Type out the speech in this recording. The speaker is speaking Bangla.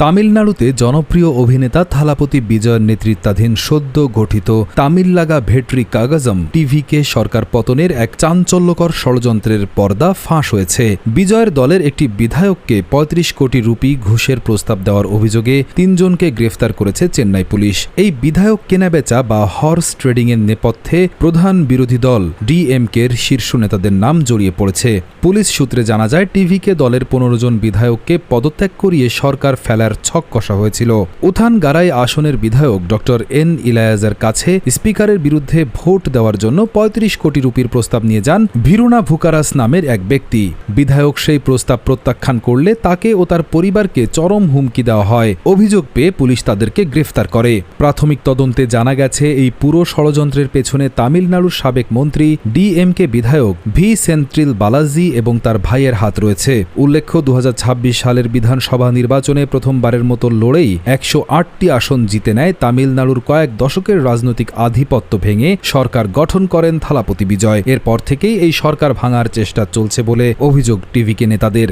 তামিলনাড়ুতে জনপ্রিয় অভিনেতা থালাপতি বিজয়ের নেতৃত্বাধীন সদ্য গঠিত তামিলনাগা ভেট্রি কাগাজম টিভিকে সরকার পতনের এক চাঞ্চল্যকর ষড়যন্ত্রের পর্দা ফাঁস হয়েছে। বিজয়ের দলের একটি বিধায়ককে ৩৫ কোটি রুপি ঘুষের প্রস্তাব দেওয়ার অভিযোগে ৩ জনকে গ্রেফতার করেছে চেন্নাই পুলিশ। এই বিধায়ক কেনাবেচা বা হর্স ট্রেডিংয়ের নেপথ্যে প্রধান বিরোধী দল ডিএমকের শীর্ষ নেতাদের নাম জড়িয়ে পড়েছে। পুলিশ সূত্রে জানা যায়, টিভিকে দলের ১৫ জন বিধায়ককে পদত্যাগ করিয়ে সরকার ফেলার ছক কষা হয়েছিল। উথানগারাই আসনের বিধায়ক ডক্টর এন ইলায়াজের কাছে স্পিকারের বিরুদ্ধে ভোট দেওয়ার জন্য ৩৫ কোটি রুপির প্রস্তাব নিয়ে যান ভিরুনা ভুকারাস নামের এক ব্যক্তি। বিধায়ক সেই প্রস্তাব প্রত্যাখ্যান করলে তাকে ও তার পরিবারকে চরম হুমকি দেওয়া হয়। অভিযোগ পেয়ে পুলিশ তাদেরকে গ্রেফতার করে। প্রাথমিক তদন্তে জানা গেছে, এই পুরো ষড়যন্ত্রের পেছনে তামিলনাড়ুর সাবেক মন্ত্রী ডিএমকে বিধায়ক ভি সেন্থিল বালাজি এবং তার ভাইয়ের হাত রয়েছে। উল্লেখ্য, ২০২৬ সালের বিধানসভা নির্বাচনে প্রথমবারের মতো লড়েই ১০৮টি আসন জিতে নেয় তামিলনাড়ুর কয়েক দশকের রাজনৈতিক আধিপত্য ভেঙে সরকার গঠন করেন থালাপতি বিজয়। এরপর থেকেই এই সরকার ভাঙার চেষ্টা চলছে বলে অভিযোগ টিভিকে নেতাদের।